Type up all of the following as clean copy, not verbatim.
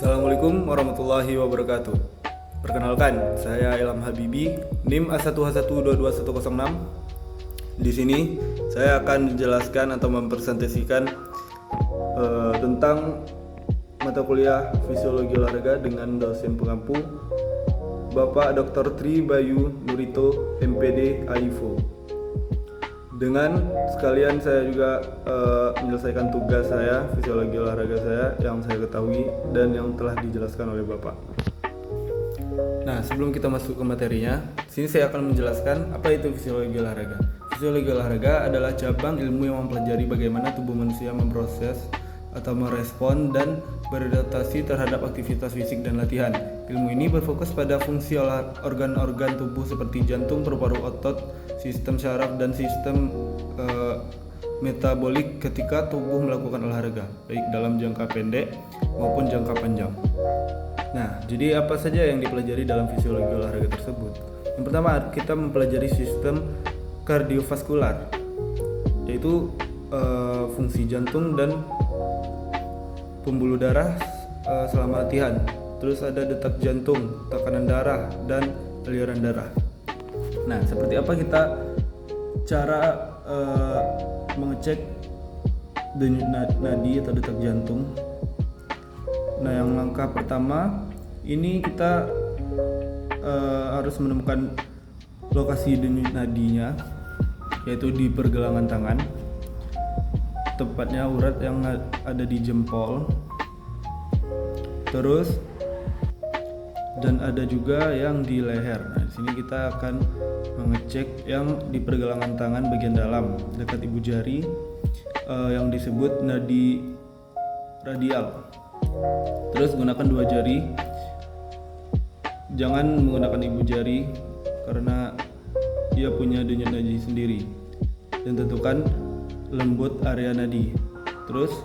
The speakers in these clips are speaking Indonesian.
Assalamualaikum warahmatullahi wabarakatuh. Perkenalkan, saya Ilham Habibi, NIM A1H1221106. Di sini saya akan menjelaskan atau mempresentasikan tentang mata kuliah Fisiologi Olahraga dengan dosen pengampu Bapak Dr. Tri Bayu Nurito, MPD AIFO. Dengan sekalian saya juga menyelesaikan tugas saya, fisiologi olahraga saya yang saya ketahui dan yang telah dijelaskan oleh Bapak. Nah, sebelum kita masuk ke materinya, sini saya akan menjelaskan apa itu fisiologi olahraga. Fisiologi olahraga adalah cabang ilmu yang mempelajari bagaimana tubuh manusia memproses atau merespon dan beradaptasi terhadap aktivitas fisik dan latihan. Ilmu ini berfokus pada fungsi organ-organ tubuh seperti jantung, paru-paru, otot, sistem syaraf, dan sistem metabolik ketika tubuh melakukan olahraga, baik dalam jangka pendek maupun jangka panjang. Nah, jadi apa saja yang dipelajari dalam fisiologi olahraga tersebut? Yang pertama, kita mempelajari sistem kardiovaskular, yaitu fungsi jantung dan pembuluh darah selama latihan. Terus ada detak jantung, tekanan darah, dan aliran darah. Nah, seperti apa kita cara mengecek denyut nadi atau detak jantung? Nah, yang langkah pertama ini kita harus menemukan lokasi denyut nadinya, yaitu di pergelangan tangan, tepatnya urat yang ada di jempol. Terus dan ada juga yang di leher. Nah, di sini kita akan mengecek yang di pergelangan tangan bagian dalam dekat ibu jari, yang disebut nadi radial. Terus gunakan dua jari. Jangan menggunakan ibu jari karena dia punya denyut nadi sendiri. Dan tentukan lembut area nadi. Terus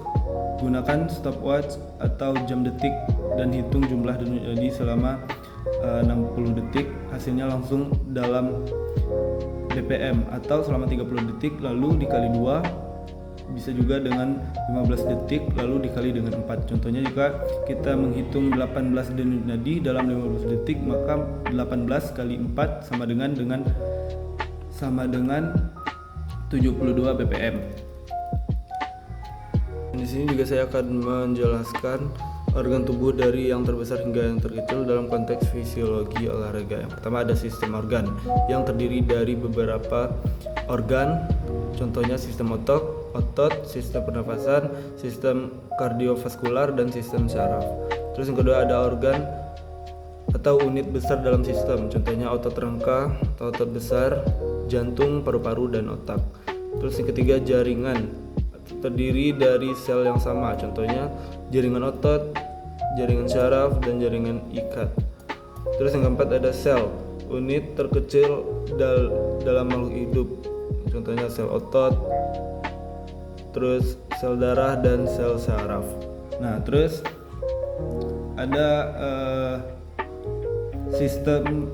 gunakan stopwatch atau jam detik dan hitung jumlah denyut nadi selama 60 detik. Hasilnya langsung dalam BPM atau selama 30 detik lalu dikali 2. Bisa juga dengan 15 detik lalu dikali dengan 4. Contohnya jika kita menghitung 18 denyut nadi dalam 15 detik, maka 18 kali 4 sama dengan 72 BPM. Di sini juga saya akan menjelaskan organ tubuh dari yang terbesar hingga yang terkecil dalam konteks fisiologi olahraga. Yang pertama ada sistem organ yang terdiri dari beberapa organ, contohnya sistem otot, sistem pernafasan, sistem kardiovaskular, dan sistem syaraf. Terus yang kedua ada organ atau unit besar dalam sistem, contohnya otot rangka atau otot besar, jantung, paru-paru, dan otak. Terus yang ketiga jaringan, terdiri dari sel yang sama, contohnya jaringan otot, jaringan syaraf, dan jaringan ikat. Terus yang keempat ada sel, unit terkecil dalam makhluk hidup, contohnya sel otot, terus sel darah, dan sel syaraf. Nah, terus ada sistem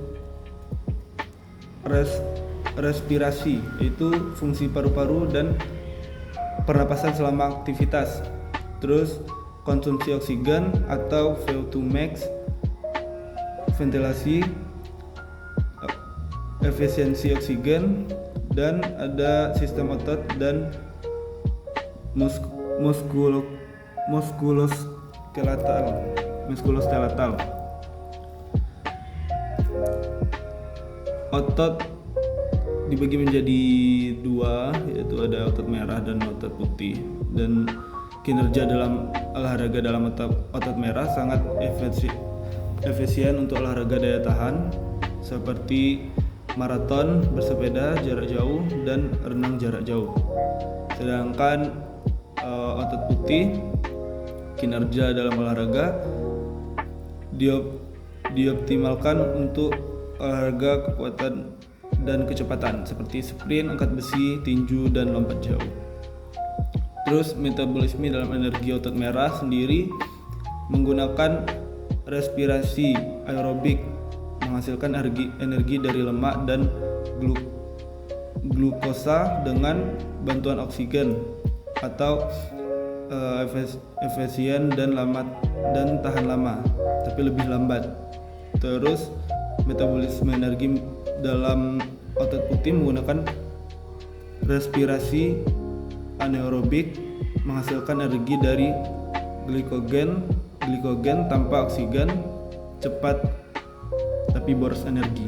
respirasi, yaitu fungsi paru-paru dan pernapasan selama aktivitas. Terus konsumsi oksigen atau VO2 max, ventilasi, efisiensi oksigen, dan ada sistem otot dan muskuloskeletal. Otot dibagi menjadi dua, yaitu ada otot merah dan otot putih. Dan kinerja dalam olahraga dalam otot merah sangat efisien untuk olahraga daya tahan seperti maraton, bersepeda jarak jauh, dan renang jarak jauh. Sedangkan otot putih kinerja dalam olahraga dioptimalkan untuk olahraga kekuatan dan kecepatan seperti sprint, angkat besi, tinju, dan lompat jauh. Terus metabolisme dalam energi otot merah sendiri menggunakan respirasi aerobik, menghasilkan energi dari lemak dan glukosa dengan bantuan oksigen atau efisien dan tahan lama, tapi lebih lambat. Terus metabolisme energi dalam otot putih menggunakan respirasi anaerobik, menghasilkan energi dari glikogen tanpa oksigen, cepat tapi boros energi.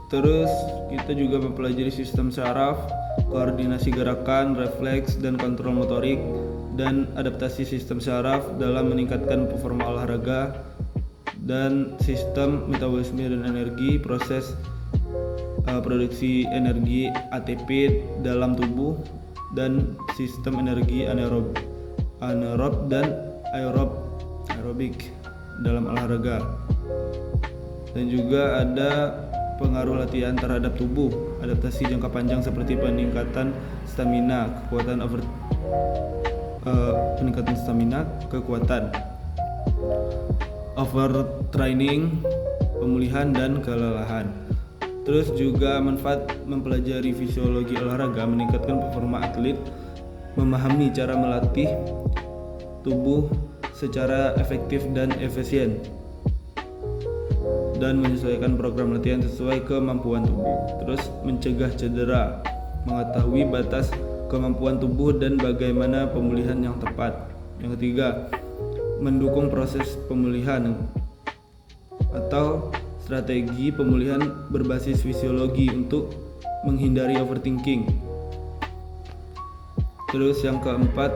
Terus kita juga mempelajari sistem saraf, koordinasi gerakan, refleks, dan kontrol motorik, dan adaptasi sistem saraf dalam meningkatkan performa olahraga, dan sistem metabolisme dan energi, proses produksi energi ATP dalam tubuh, dan sistem energi anaerob dan aerobik dalam olahraga. Dan juga ada pengaruh latihan terhadap tubuh, adaptasi jangka panjang seperti peningkatan stamina, kekuatan, overtraining, pemulihan dan kelelahan. Terus juga manfaat mempelajari fisiologi olahraga, meningkatkan performa atlet, memahami cara melatih tubuh secara efektif dan efisien, dan menyesuaikan program latihan sesuai kemampuan tubuh. Terus mencegah cedera, mengetahui batas kemampuan tubuh dan bagaimana pemulihan yang tepat. Yang ketiga, mendukung proses pemulihan atau strategi pemulihan berbasis fisiologi untuk menghindari overthinking. Terus yang keempat,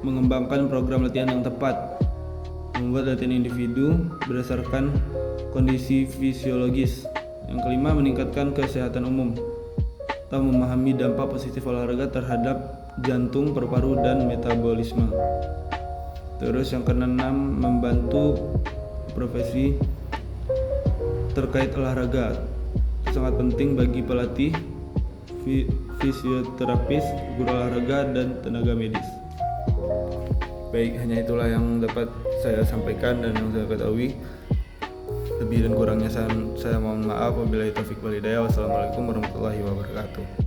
mengembangkan program latihan yang tepat, membuat latihan individu berdasarkan kondisi fisiologis. Yang kelima, meningkatkan kesehatan umum atau memahami dampak positif olahraga terhadap jantung, paru-paru, dan metabolisme. Terus yang keenam, membantu profesi terkait olahraga. Sangat penting bagi pelatih, fisioterapis, guru olahraga, dan tenaga medis. Baik, hanya itulah yang dapat saya sampaikan dan yang saya ketahui. Lebih dan kurangnya saya mohon maaf. Wabillahi taufiq wal hidayah. Wassalamualaikum warahmatullahi wabarakatuh.